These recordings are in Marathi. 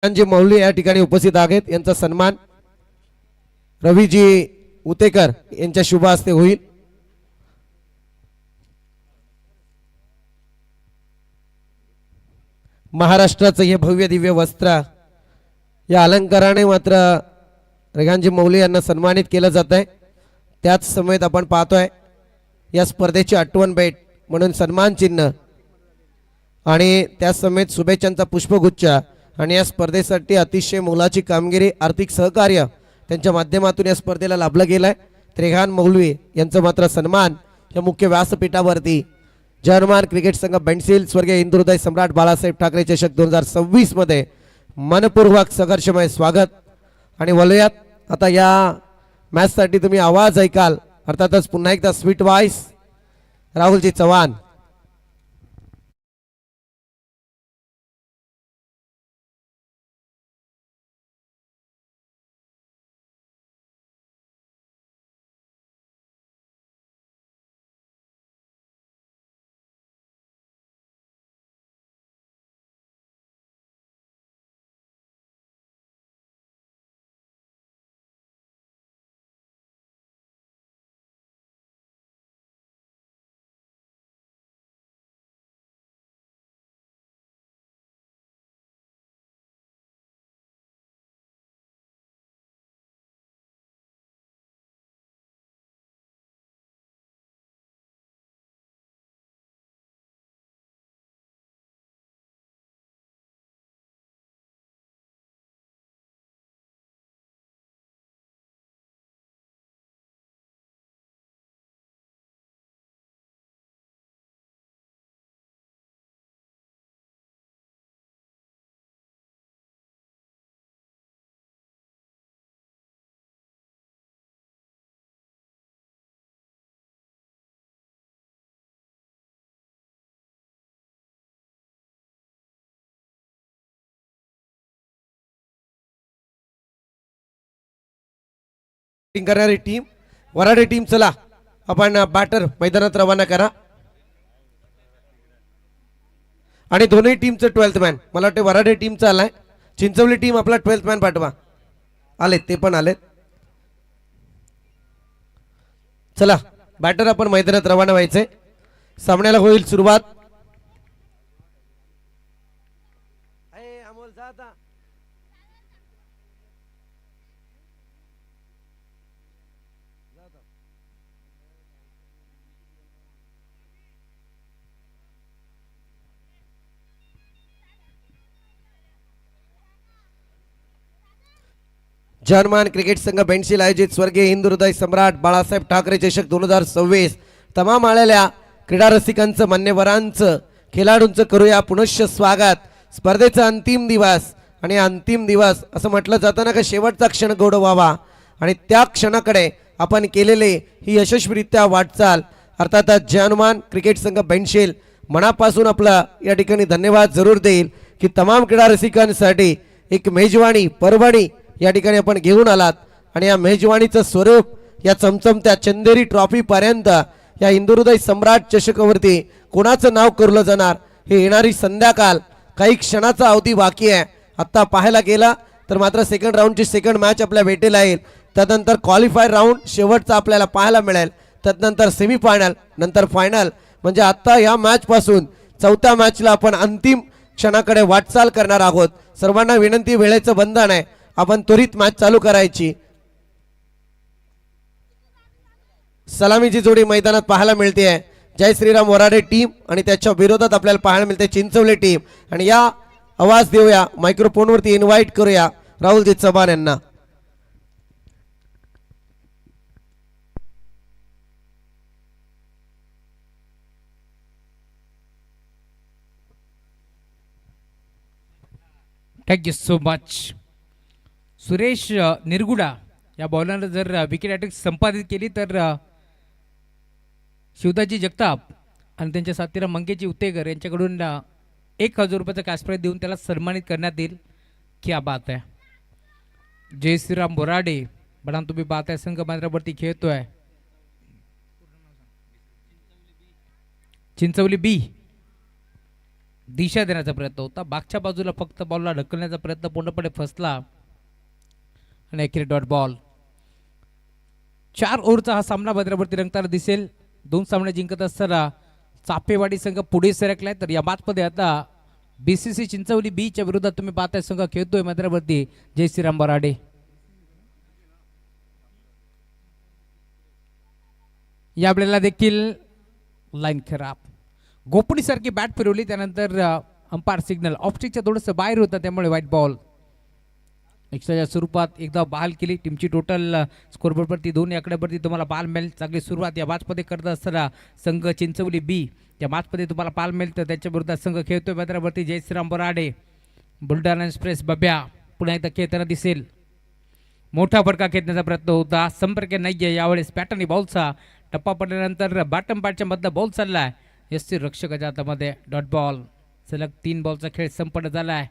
जे मौली या ठिकाणी उपस्थित आहेत यांचा सन्मान रवीजी उतेकर यांच्या शुभ हस्ते होईल। महाराष्ट्राचं हे भव्य दिव्य वस्त्र या अलंकाराने मात्र रेगानजी मौली यांना सन्मानित केलं जात आहे। त्याच समेत आपण पाहतोय या स्पर्धेची आठवण भेट म्हणून सन्मान चिन्ह आणि त्याच समेत शुभेच्छांचा पुष्पगुच्छ आणि या स्पर्धेसाठी अतिशय मोलाची कामगिरी आर्थिक सहकार्य त्यांच्या माध्यमातून या स्पर्धेला लाभलं गेलंय। रेगान मौलवी यांचं मात्र सन्मान या मुख्य व्यासपीठावरती जर्मन क्रिकेट संघ बेंडसील स्वर्गीय हिंदुहृदय सम्राट बाळासाहेब ठाकरे चषक 2026 मध्ये मनपूर्वक संघर्षमय स्वागत। आणि वलयात आता या मॅच साठी तुम्ही आवाज ऐकाल अर्थातच पुन्हा एकदा स्वीट वॉइस राहुलजी चव्हाण। करणारी टीम वराडे टीम चला आपण बॅटर मैदानात रवाना करा आणि दोन्ही टीमचं 12th मॅन मला वाटतं वराडे टीमचा आलाय चिंचवली टीम आपला 12th मॅन पाठवा आले ते पण आले। चला बॅटर आपण मैदानात रवाना व्हायचे सामन्याला होईल सुरुवात। अमोल जाता जर्मन क्रिकेट संघ बेंडसील आयोजित स्वर्गीय हिंदुहृदय सम्राट बाळासाहेब ठाकरे चषक 2026 तमाम आलेल्या क्रीडा रसिकांचं मान्यवरांचं खेळाडूंचं करूया पुनश्च स्वागत। स्पर्धेचा अंतिम दिवस आणि अंतिम दिवस असं म्हटलं जातं ना की शेवटचा क्षण गोड व्हावा आणि त्या क्षणाकडे आपण केलेले ही यशस्वीरित्या वाटचाल अर्थातच जर्मन क्रिकेट संघ बेंडसील मनापासून आपला या ठिकाणी धन्यवाद जरूर देईल की तमाम क्रीडा रसिकांसाठी एक मेजवानी पर्वणी या ठिकाणी आपण घेऊन आलात आणि या मेजवानीचं स्वरूप या चमचमत्या चंदेरी ट्रॉफी पर्यंत या हिंदुहृदय सम्राट चषकावरती कोणाचं नाव करलं जाणार हे येणारी संध्याकाळ काही क्षणाचा अवधी बाकी आहे। आता पाहायला गेला तर मात्र सेकंड राऊंडची सेकंड मॅच आपल्या भेटीला येईल त्यानंतर क्वालिफायर राऊंड शेवटचा आपल्याला पाहायला मिळेल त्यानंतर सेमीफायनल नंतर फायनल म्हणजे आता या मॅच पासून चौथ्या मॅचला आपण अंतिम क्षणाकडे वाटचाल करणार आहोत। सर्वांना विनंती वेळेचं बंधन आहे आपण त्वरित मॅच चालू करायची। सलामीची जोडी मैदानात पाहायला मिळते आहे जय श्रीराम वराडे टीम आणि त्याच्या विरोधात आपल्याला पाहायला मिळते चिंचवली टीम आणि या आवाज देऊया मायक्रोफोन वरती इन्व्हाइट करूया राहुलजी चव्हाण यांना। Thank you so much. Suresh Nirguda या बॉलरनं जर विकेट अटॅक संपादित केली तर शिवदाजी जगताप आणि त्यांच्या साथीला मंगेजी उतेकर यांच्याकडून 1000 रुपयाचा कॅश प्राइज देऊन त्याला सन्मानित करण्यात येईल। क्या बात आहे। जय श्रीराम बोराडे बडा तुम्ही बात आहे संघ मैदानावरती खेळतोय चिंचवली बी दिशा देण्याचा प्रयत्न होता, मागच्या बाजूला फक्त बॉलला ढकलण्याचा प्रयत्न पूर्णपणे फसला आणि अखेर डॉट बॉल. 4 ओव्हरचा हा सामना भद्रावरती रंगताना दिसेल. 2 सामने जिंकत असताना चापेवाडी संघ पुढे सरकलाय, तर या मॅचमध्ये आता बीसीसी चिंचवली बी च्या विरोधात तुम्ही पाहताय संघ खेळतोय भद्रावरती जय श्रीराम बोराडे. या वेळेला देखील लाईन खराब, गोपणी सारखी बॅट फिरवली, त्यानंतर अंपायर सिग्नल ऑफस्टिकच्या थोडंसं बाहेर होतं, त्यामुळे व्हाईट बॉल. एक्स्ट्राच्या स्वरूपात एकदा बहाल केली. टीमची टोटल स्कोरबोर्डवरती 2 आकड्यावरती तुम्हाला पाल मिळेल. चांगली सुरुवात या मॅचमध्ये करत असताना संघ चिंचवली बी या मॅचमध्ये तुम्हाला पाल मिळेल, तर त्याच्या विरोधात संघ खेळतोय भद्रावरती जय श्रीराम बोराडे. बुलढाणा एक्सप्रेस बब्या पुन्हा एकदा खेळताना दिसेल. मोठा फटका खेळण्याचा प्रयत्न होता, संपर्क नाहीये यावेळेस. पॅटर्नी बॉलचा टप्पा पडल्यानंतर बॅटम पॅटच्या मधला बॉल चाललाय यस्ती रक्षकाच्या हातामध्ये. Dot ball. सलग 3 बॉलचा खेळ संपन्न झालाय.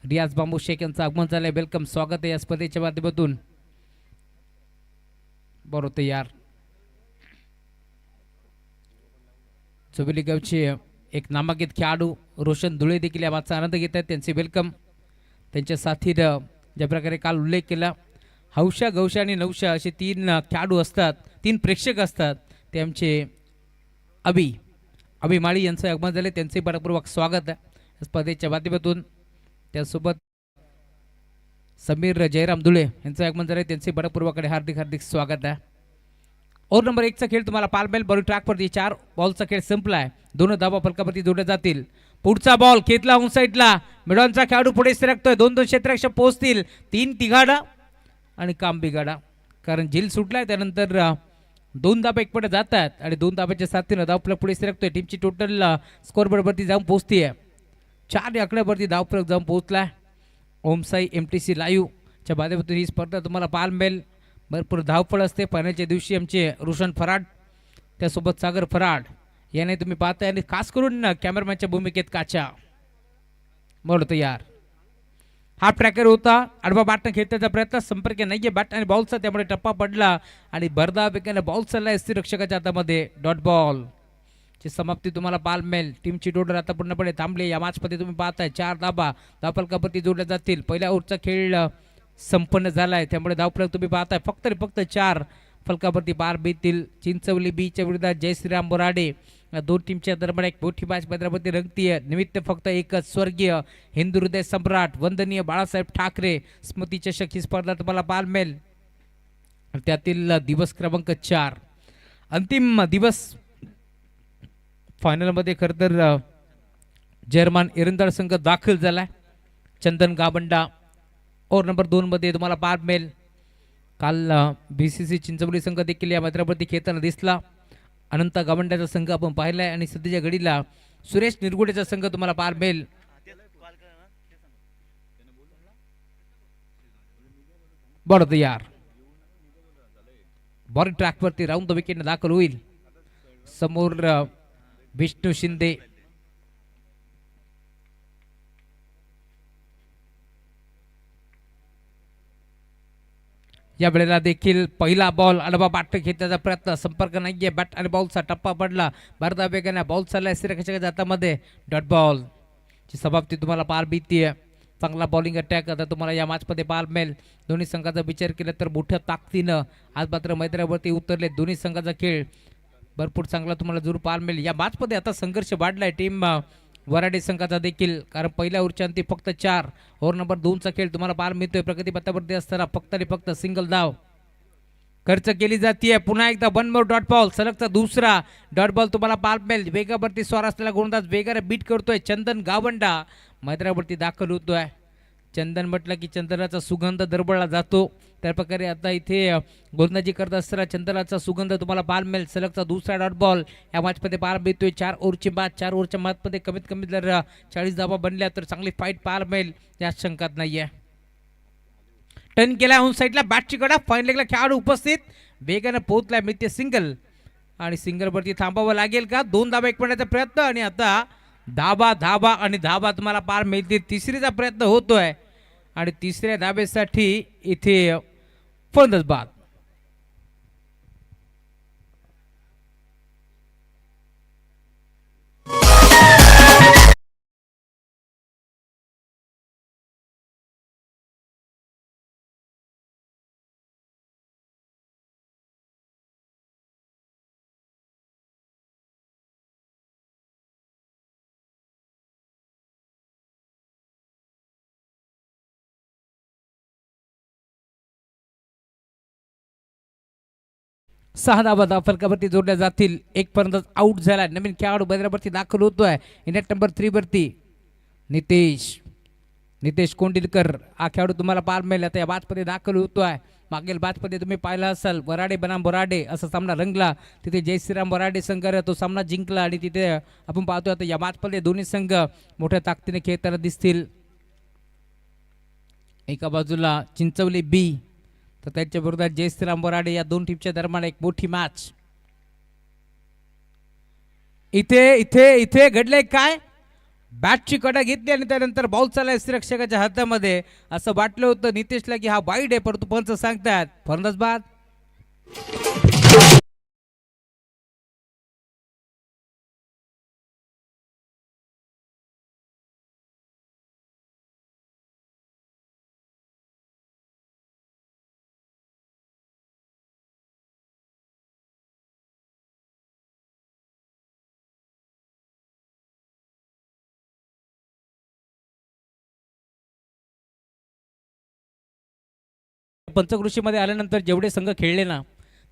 रियाज बांबू शेख यांचं आगमन झालंय. वेलकम, स्वागत आहे या स्पर्धेच्या माध्यमातून. बरोबर तयार. चोबेली गावचे एक नामांकित खेळाडू रोशन धुळे देखील या मॅचचा आनंद घेत आहेत. त्यांचे वेलकम. त्यांच्या साथीनं ज्या प्रकारे काल उल्लेख केला, हौशा गौशा आणि नौशा असे 3 खेळाडू असतात, 3 प्रेक्षक असतात. ते आमचे अभि माळी यांचं आगमन झाले. त्यांचे मनपूर्वक स्वागत आहे स्पर्धेच्या माध्यमातून. त्यासोबत समीर जयराम धुळे यांचं आगमन झाले. त्यांचे मनपूर्वक हार्दिक हार्दिक स्वागत आहे. ओव्हर नंबर 1चा खेळ तुम्हाला पालमेल बॉलिंग ट्रॅकवरती 4 बॉलचा खेळ संपलाय. 2 धावा फलकावरती जोडल्या जातील. पुढचा बॉल खेतला ऑन साईडला, मिडॉनचा खेळाडू पुढे सरकतोय. 2-2 क्षेत्ररक्षक पोहोचतील. 3 तिघाडा आणि काम बिघाडा, कारण झील सुटलाय. त्यानंतर 2 धाबा एकपट जातात आणि 2 धाब्याच्या साथीनं धावफलक पुढे सरकतोय. टीमची टोटल स्कोरबोर्डवरती जाऊन पोहोचतीये. 4 आकड्यावरती धावफलक जाऊन पोहोचलाय. ओमसाई MTC लाईव्ह च्या माध्यमातून ही स्पर्धा तुम्हाला पाहायला मिळेल. भरपूर धावफळ असते. फायनलच्या दिवशी आमचे रोशन फराड, त्यासोबत सागर फराड याने तुम्ही पाहताय, आणि खास करून कॅमेरामॅनच्या भूमिकेत काचा. बरोबर तयार. हा ट्रॅकर होता, आडवा बॅटनं खेळण्याचा प्रयत्न, संपर्क नाहीये बॅट आणि बॉलचा, त्यामुळे टप्पा पडला आणि भरधाव वेगाने बॉल चाललाय रक्षकाच्या हातामध्ये. डॉट बॉल ची समाप्ती तुम्हाला पाहायला मिळेल. टीमची टोटल आता पूर्णपणे थांबली. या मॅचमध्ये तुम्ही पाहताय 4 धाबा धावफलकावरती जोडल्या जातील. पहिल्या ओव्हरचा खेळ संपन्न झालाय, त्यामुळे धावफलक तुम्ही पाहताय फक्त 4 फलकावरती पार बीतील. चिंचवली बी च्या विरोधात जय श्रीराम बोराडे. 2 टीमच्या दरम्यान एक मोठी मॅच भद्रावती रंगतीय. निमित्त फक्त एकच, स्वर्गीय हिंदू हृदय सम्राट वंदनीय बाळासाहेब ठाकरे स्मृती चषक ही स्पर्धा तुम्हाला पाहायला मिळेल. त्यातील दिवस क्रमांक 4 अंतिम दिवस. फायनलमध्ये खरं तर जर्मन एरंदाळ संघ दाखल झालाय. चंदन गाबंडा ओव्हर नंबर 2 मध्ये तुम्हाला पाहायला मिळेल. काल BCC चिंचवली संघ देखील या मैदानावरती खेळताना दिसला. अनंत गावंड्याचा संघ आपण पाहिलाय आणि सध्याच्या घडीला सुरेश निरगुडेचा संघ तुम्हाला पाहायला मिळेल. बरोबर यार. बॉलिंग ट्रॅकवरती राऊंड द विकेट दाखल होईल. समोर विष्णू शिंदे, या वेळेला देखील पहिला बॉल आडवा बॅट घेण्याचा प्रयत्न, संपर्क नाहीये बॅट आणि बॉलचा टप्पा पडला. भरधाव वेगाने बॉल चाललाय रक्षकाच्या हातामध्ये. डॉट बॉल ची समाप्ती तुम्हाला पार बीतीये. चांगला बॉलिंग अटॅक आता तुम्हाला या मॅचमध्ये पाहायला मिळेल. दोन्ही संघाचा विचार केला तर मोठ्या ताकदीनं आज मात्र मैदानावरती उतरले. दोन्ही संघाचा खेळ भरपूर चांगला तुम्हाला जरूर पाहायला मिळेल. या मॅचमध्ये आता संघर्ष वाढलाय टीम वराडे संघाचा देखील, कारण पहिल्या ओव्हरच्या अंती फक्त 4. ओव्हर नंबर 2चा खेळ तुम्हाला पाहायला मिळतोय. प्रगती पथावरती असताना फक्त आणि फक्त सिंगल धाव खर्च केली जाते. पुन्हा एकदा 1 मोर डॉट बॉल, सलगचा दुसरा डॉट बॉल तुम्हाला पाहायला मिळेल. वेगावरती स्वार असलेला गोलंदाज वेगाने बीट करतोय. चंदन गावंडा मैदानावरती दाखल होतोय. चंदन म्हटलं की चंदनाचा सुगंध दरबळला जातो. त्या प्रकारे आता इथे गोलंदाजी करत असताना चंदनाचा सुगंध तुम्हाला पाहायला मिळेल. सलगचा दुसरा डॉट बॉल या मॅचमध्ये पाहायला मिळतोय. 4 ओव्हरची मॅच. 4 ओव्हरच्या मॅचमध्ये कमीत कमी जर 40 धावा बनल्या तर चांगली फाईट पाहायला मिळेल, यात शंकाच नाहीये. टर्न केला ऑन साईडला, बॅटची कडा, फाईन लेगला खेळाडू उपस्थित, वेगाने पोहोचलाय. मिळते सिंगल आणि सिंगलवरती थांबावं लागेल का? 2 धाबा एकवटण्याचा प्रयत्न आणि आता धाबा आणि धाबा तुम्हाला पार मिळतील. तिसरीचा प्रयत्न होतोय आणि तिसऱ्या धाब्यासाठी इथे फलंदाज बाद. 6 धावा फलकावरती जोडल्या जातील. एक पर्यंत आउट झाला. नवीन खेळाडू मैदानावरती दाखल होतोय. नेट नंबर 3 वरती नितेश कोंडिलकर हा खेळाडू तुम्हाला पार मिळेल. आता या बाजमध्ये दाखल होतोय. मागील बाजमध्ये तुम्ही पाहिला असाल वराडे बनाम बोराडे असा सामना रंगला. तिथे जय श्रीराम बोराडे संघ तो सामना जिंकला आणि तिथे आपण पाहतोय आता या बाजमध्ये दोन्ही संघ मोठ्या ताकदीने खेळताना दिसतील. एका बाजूला चिंचवली बी तर त्यांच्या विरोधात जय श्रीराम बोराडे. या दोन टीमच्या दरम्यान एक मोठी मॅच. इथे इथे इथे घडलंय काय? बॅटची कडा घेतली आणि त्यानंतर बॉल चाललाय श्रीरक्षकाच्या हातामध्ये. असं वाटलं होतं नितेशला की हा वाईड आहे, परंतु पंच सांगतात फलंदाज बाद. पंचकृषीमध्ये आल्यानंतर जेवढे संघ खेळले ना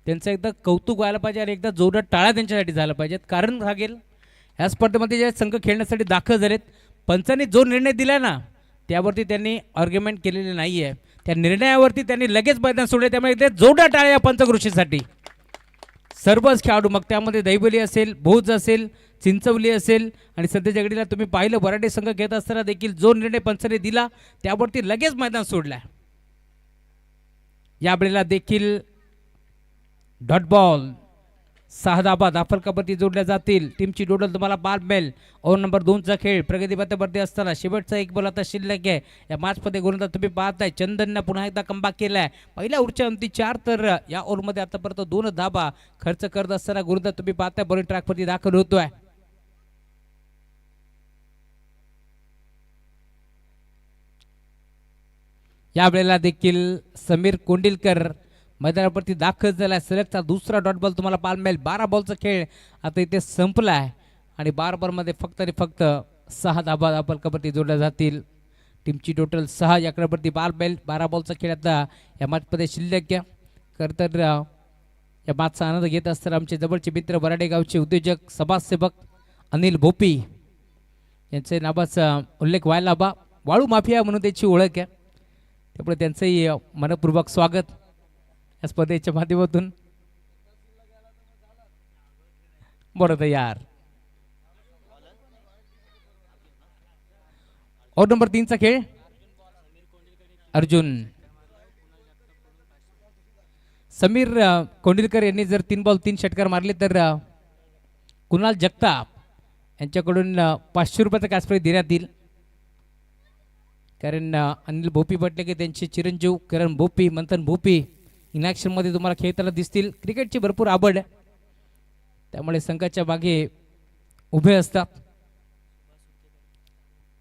त्यांचं एकदा कौतुक व्हायला पाहिजे आणि एकदा जोरात टाळ्या त्यांच्यासाठी झाला पाहिजेत. कारण सांगेल ह्या स्पर्धेमध्ये जे संघ खेळण्यासाठी दाखल झालेत पंचांनी जो निर्णय दिला ना त्यावरती त्यांनी आर्ग्युमेंट केलेले नाही आहे. त्या निर्णयावरती त्यांनी लगेच मैदान सोडले. त्यामुळे इथे जोरदार टाळ्या या पंचकृषीसाठी. सर्वच खेळाडू मग त्यामध्ये दैवली असेल, भोज असेल, चिंचवली असेल आणि सध्याच्या घडीला तुम्ही पाहिलं वराडे संघ घेत असताना देखील जो निर्णय पंचाने दिला त्यावरती लगेच मैदान सोडलं. यावेळेला देखील डॉट बॉल 6 धावा फलकावरती जोडल्या जातील. टीमची टोटल तुम्हाला 5 मिळेल. ओव्हर नंबर 2चा खेळ प्रगतीपथावरती असताना शेवटचा एक बॉल आता शिल्लक आहे. या मॅचमध्ये गोलंदाज तुम्ही पाहताय चंदननं पुन्हा एकदा कमबॅक केलाय. पहिल्या ओव्हरच्या अंती 4 तर या ओव्हरमध्ये आतापर्यंत 2 धावा खर्च करत असताना गोलंदाज तुम्ही पाहताय बॉलिंग ट्रॅकवरती दाखल होतोय. यावेळेला देखील समीर कोंडिलकर मैदानावरती दाखल झाला. सलगचा दुसरा डॉट बॉल तुम्हाला पाहायला मिळेल. 12 बॉलचा खेळ आता इथे संपला आहे आणि 12 बॉलमध्ये फक्त आणि फक्त 6 धावा फलकावरती जोडल्या जातील. टीमची टोटल 6 या क्रमावरती 12 मिळेल. 12 बॉलचा खेळ आता या मॅचमध्ये शिल्लक आहे. खरं तर या मॅचचा आनंद घेत असताना आमचे जवळचे मित्र वराडे गावचे उद्योजक समाजसेवक अनिल भोपी यांचे नावाचा उल्लेख व्हायला हवा. वाळू माफिया म्हणून त्याची ओळख आहे. त्यामुळे त्यांचंही मनपूर्वक स्वागत या स्पर्धेच्या माध्यमातून. बरोबर यार. ओव्हर नंबर 3चा खेळ अर्जुन समीर कोंडिलकर यांनी जर 3 बॉल 3 षटकार मारले तर कुणाल जगताप यांच्याकडून 500 रुपयाचा कॅश प्राइज देण्यात येईल. कारण अनिल भोपी म्हटले की त्यांचे चिरंजीव करण भोपी मंथन भोपी इन ॲक्शनमध्ये तुम्हाला खेळताना दिसतील. क्रिकेटची भरपूर आवड आहे त्यामुळे संघाच्या मागे उभे असतात.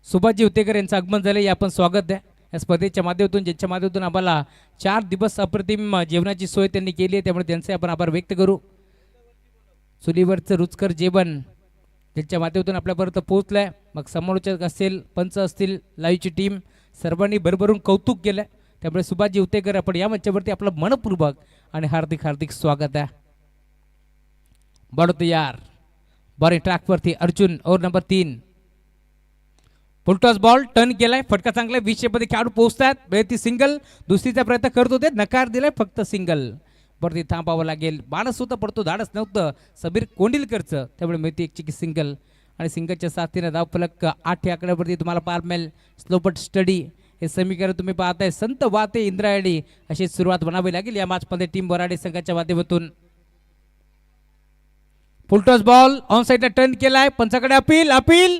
सुभाषजी उतेकर यांचं आगमन झाले. या आपण स्वागत आहे या स्पर्धेच्या माध्यमातून ज्यांच्या माध्यमातून आम्हाला 4 दिवस अप्रतिम जेवणाची सोय त्यांनी केली आहे. त्यामुळे त्यांचे आपण आभार व्यक्त करू. चुलीवरचं रुचकर जेवण ज्यांच्या माध्यमातून आपल्यापर्यंत पोहोचलं आहे. मग समालोचक असेल, पंच असतील, लाईव्हची टीम सर्वांनी भरभरून कौतुक केलं. त्यामुळे सुभाषजी उतेकर आपण या मंचावरती आपलं मनपूर्वक आणि हार्दिक हार्दिक स्वागत आहे. बडो यार बॉलिंग ट्रॅकवरती Arjun over number 3 full toss ball turn केलाय. फटका चांगला 20 मध्ये खेळाडू पोहोचतात. ती सिंगल दुसरीचा प्रयत्न करत होते, नकार दिलाय फक्त सिंगल. वरती थांबावं लागेल. बाणस होतं पडतो धाडस नव्हतं समीर कोंडिलकरचं. त्यामुळे मिळते एक चिकी सिंगल आणि सिंगलच्या साथीने धाव फलक 8 आकड्यावरती तुम्हाला पार मिळेल. स्लोपट स्टडी हे समीकरण तुम्ही पाहताय. संत वाते इंद्रायणी अशी सुरुवात बनावी लागेल या मॅचमध्ये टीम वराडे संघाच्या माध्यमातून. फुलटॉस बॉल ऑन साईडला टर्न केलाय. पंचाकडे अपील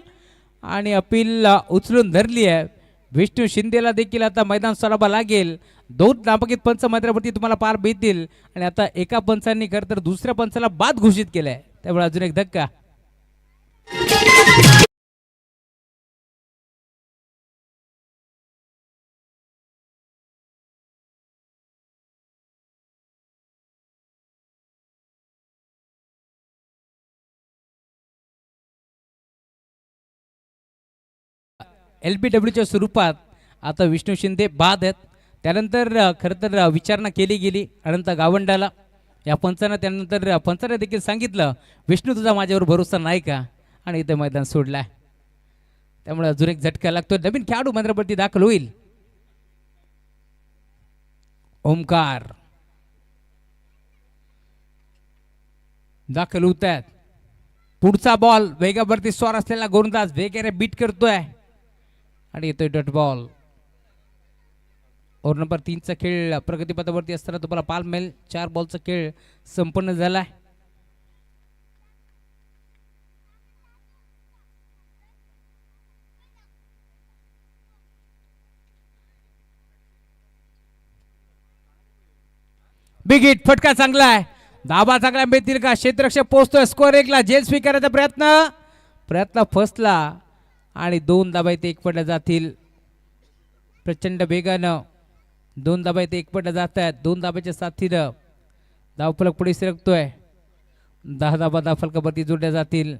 आणि अपील उचलून धरली आहे. विष्णू शिंदेला देखील आता मैदान सोडावं लागेल. 2 नामांकित पंच मैदानावरती तुम्हाला पार मिळतील आणि आता एका पंचांनी खरं तर दुसऱ्या पंचाला बाद घोषित केलाय. त्यामुळे अजून एक धक्का. LBWच्या स्वरूपात आता विष्णू शिंदे बाद आहेत. त्यानंतर खरं तर विचारणा केली गेली अनंत गावंडाला या पंचानं त्यानंतर पंचाने देखील सांगितलं, विष्णू तुझा माझ्यावर भरोसा नाही का, आणि इथे मैदान सोडलाय. त्यामुळे अजून एक झटका लागतो. नवीन खेळाडू मैदानावरती दाखल होईल. ओमकार दाखल होत आहेत. पुढचा बॉल वेगावरती स्वार असलेला गोलंदाज वेगेरे बीट करतोय आणि येतोय डॉट बॉल. ओव्हर नंबर 3चा खेळ प्रगतीपथावरती असताना तुम्हाला पाल मिळेल. 4 बॉलचा खेळ संपन्न झालाय. बिग हिट, फटका चांगला आहे. धाबा चांगला मिळतील का, क्षेत्ररक्षक पोहोचतोय स्कोअर 1ला. झेल स्वीकारायचा प्रयत्न फसला आणि 2 धाबा इथे एकपटल्या जातील. प्रचंड वेगानं 2 धाबा इथे एकपटल्या जात आहेत. 2 धाब्याच्या साथीनं धावफलक पुढे सरकतोय. 10 धाबा धावफलकावरती जोडल्या जातील.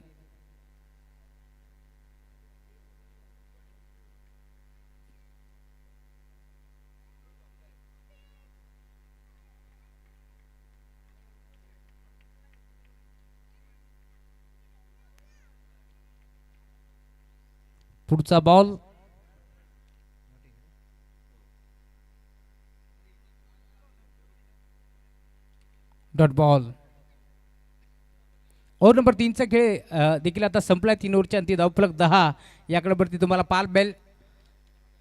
पुढचा ball dot ball. Over number 3चा खेळ देखील आता संपलाय. 3 ओव्हरच्या अंती धावफलक 10 याकडे वरती तुम्हाला पाल बेल.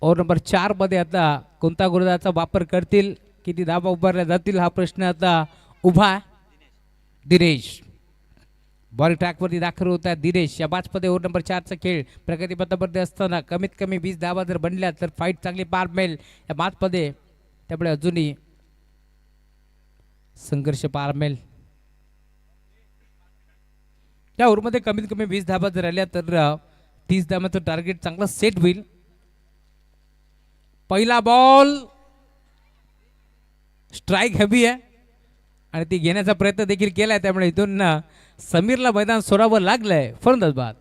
ओव्हर नंबर 4 मध्ये आता कोणता गोलंदाजाचा वापर करतील, किती धाबा उभारल्या जातील हा प्रश्न आता उभा आहे. दिनेश बॉल ट्रॅकवरती दाखल होत आहे. दिनेश या बाजमध्ये ओव्हर नंबर 4चा खेळ प्रगतीपथावरती असताना कमीत कमी 20 धाबा जर बनल्या तर फाईट चांगली पार मिळेल या बाजमध्ये. त्यामुळे अजूनही संघर्ष पार मिळेल. त्या ओव्हरमध्ये कमीत कमी 20 धाबा जर आल्या तर 30 धाबाचं टार्गेट चांगलं सेट होईल. पहिला बॉल स्ट्राईक हवी आहे आणि ती घेण्याचा प्रयत्न देखील केलाय. त्यामुळे इथून समीरला मैदान सोडावं लागलंय. फलंदाज बाद.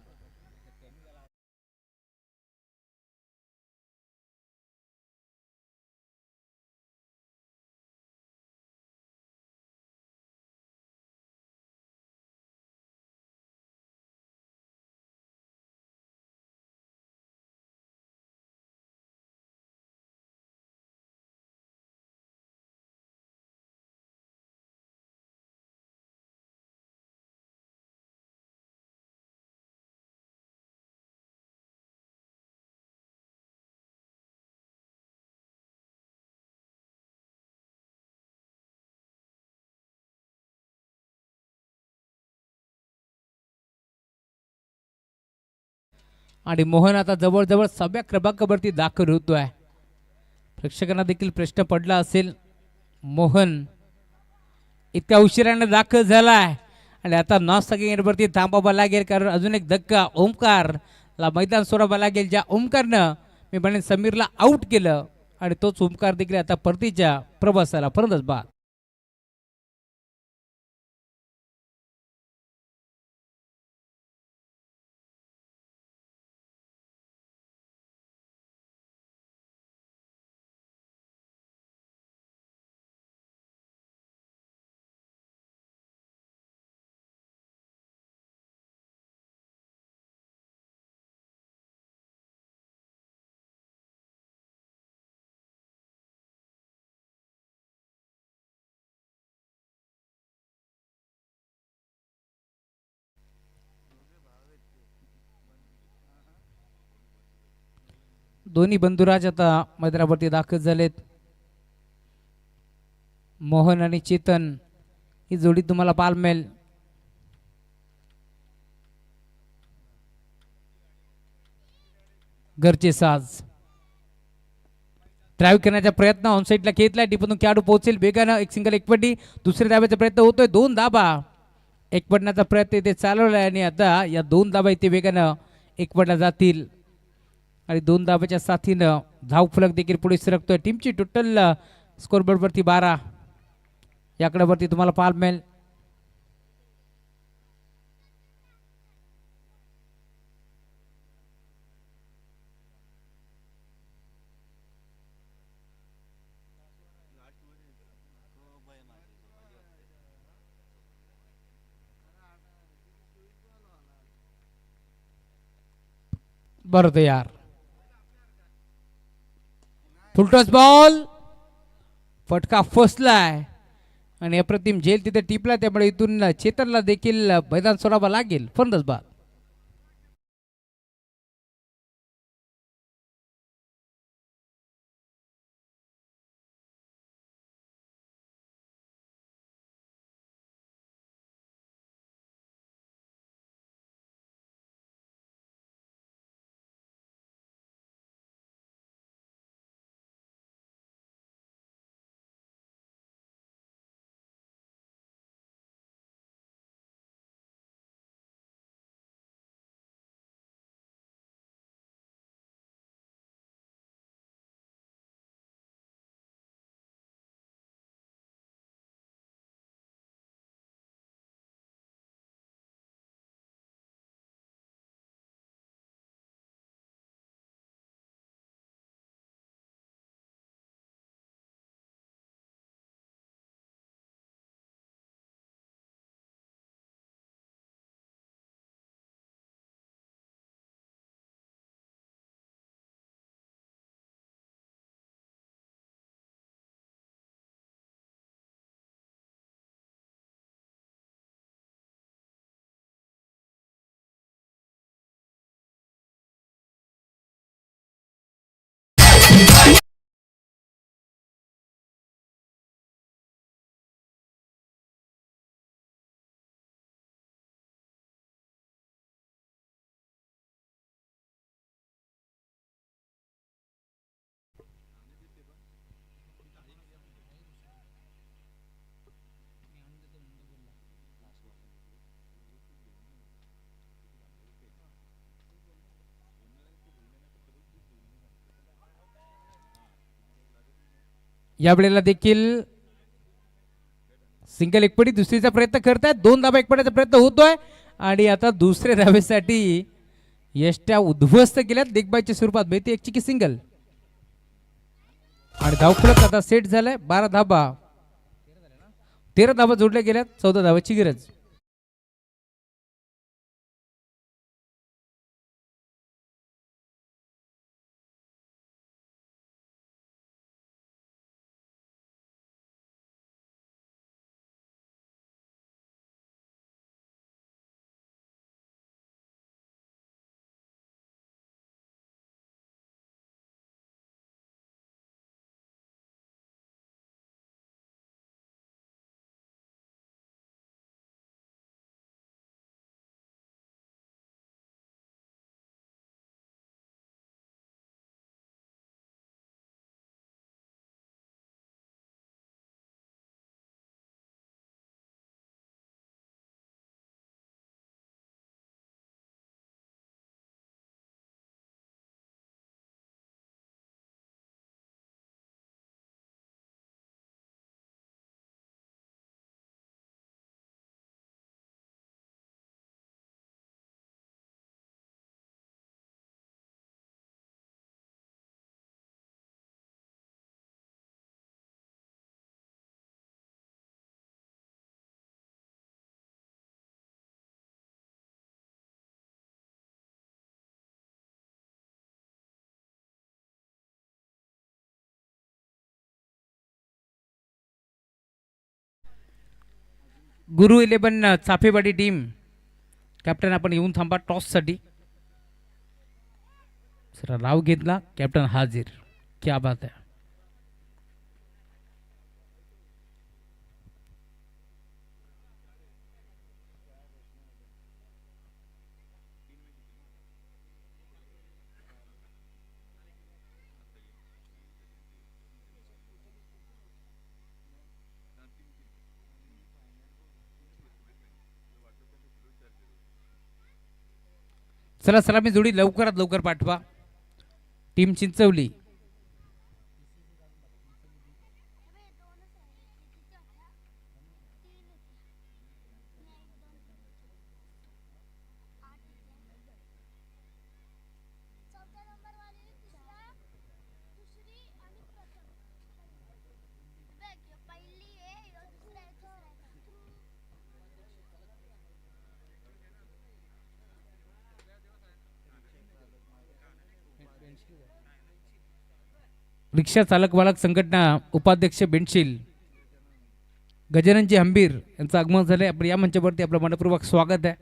आणि मोहन आता जवळजवळ 6व्या क्रमांकावरती दाखल होतोय. प्रेक्षकांना देखील प्रश्न पडला असेल, मोहन इतक्या उशिराने दाखल झालाय आणि आता वरती थांबावं लागेल, कारण अजून एक धक्का ओमकारला मैदान सोडावं लागेल. ज्या ओमकारनं मी म्हणेन समीरला आउट केलं आणि तोच ओमकार देखील आता परतीच्या प्रवासाला. फलंदाज बाद. दोन्ही बंधुराज आता मैदानावरती दाखल झालेत. मोहन आणि चेतन ही जोडी तुम्हाला पाहायला मिळेल. घरचे साज ड्राईव्ह करण्याचा प्रयत्न ऑनसाईडला घेतला. टिपून खेळाडू पोहोचेल वेगानं. एक सिंगल एकपट्टी. दुसऱ्या धाब्याचा प्रयत्न होतोय. 2 धाबा एकपटण्याचा प्रयत्न इथे चालवला आहे आणि आता या 2 धाबा इथे वेगानं एकपटल्या जातील आणि 2 धाब्याच्या साथीनं धावफलक देखील पुढे सरकतोय. टीमची टोटल स्कोरबोर्डवरती 12 याकडे वरती तुम्हाला पाहायला मिळेल. बरं यार फुलटॉस बॉल फटका फसलाय आणि अप्रतिम झेल तिथे टिपला त्यामुळे इथून चेतनला देखील मैदान सोडावं लागेल फंदच बाद. या वेळेला देखील सिंगल एकपडी दुसरीचा प्रयत्न करतायत 2 धाबा एकपडीचा प्रयत्न होतोय आणि आता दुसऱ्या धावेसाठी यष्ट्या उद्ध्वस्त केल्यात दिग्बाईच्या स्वरूपात मिळते एक चिकी सिंगल आणि धावफलक आता सेट झालाय 12 धाबा 13 धाबा जोडल्या गेल्यात 14 धावाची गरज. गुरु 11 चाफेवाडी टीम कॅप्टन आपण येऊन थांबा टॉस साठी. सर राव घेतला कॅप्टन हाजीर क्या बात आहे. चला सलामी जोडी लवकरात लवकर पाठवा. टीम चिंचवली रिक्षा चालक बालक संघटना उपाध्यक्ष बेंशील गजाननजी हंबीर यांचं आगमन झालंय. आपण या मंचावरती आपलं मनपूर्वक स्वागत आहे.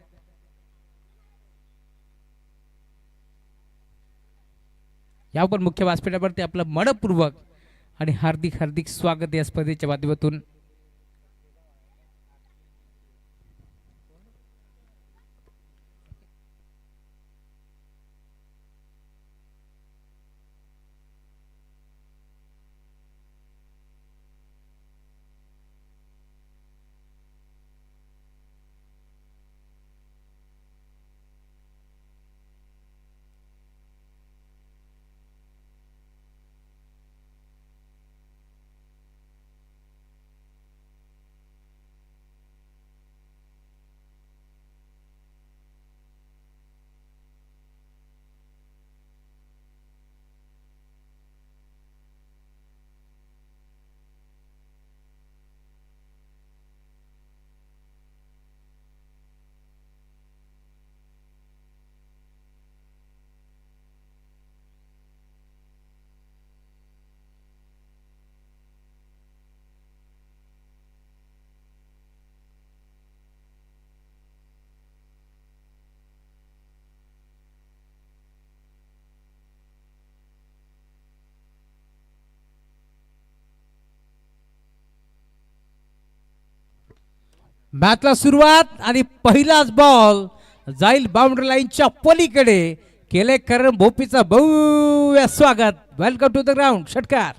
यावर मुख्य व्यासपीठावरती आपलं मनपूर्वक आणि हार्दिक हार्दिक स्वागत या स्पर्धेच्या माध्यमातून. मॅचला सुरुवात आणि पहिलाच बॉल जाईल बाउंड्री लाईनच्या पलीकडे. केले करण भोपीचा भव्य स्वागत. Welcome to the ground. षटकार.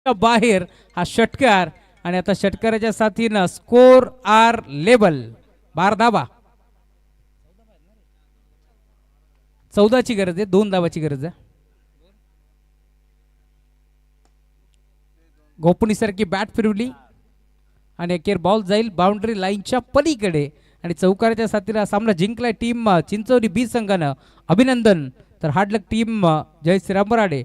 बाहेर हा षटकार आणि आता षटकाराच्या साथीनं स्कोर आर लेबल 12 धावा. 14ची गरज आहे. 2 धावाची गरज आहे. गोपनीसारखी बॅट फिरवली आणि अखेर बॉल जाईल बाउंड्री लाईनच्या पलीकडे आणि चौकाराच्या साथीला सामना जिंकलाय टीम चिंचवली बी संघानं. अभिनंदन. तर हार्डलक टीम जय श्रीराम बराडे.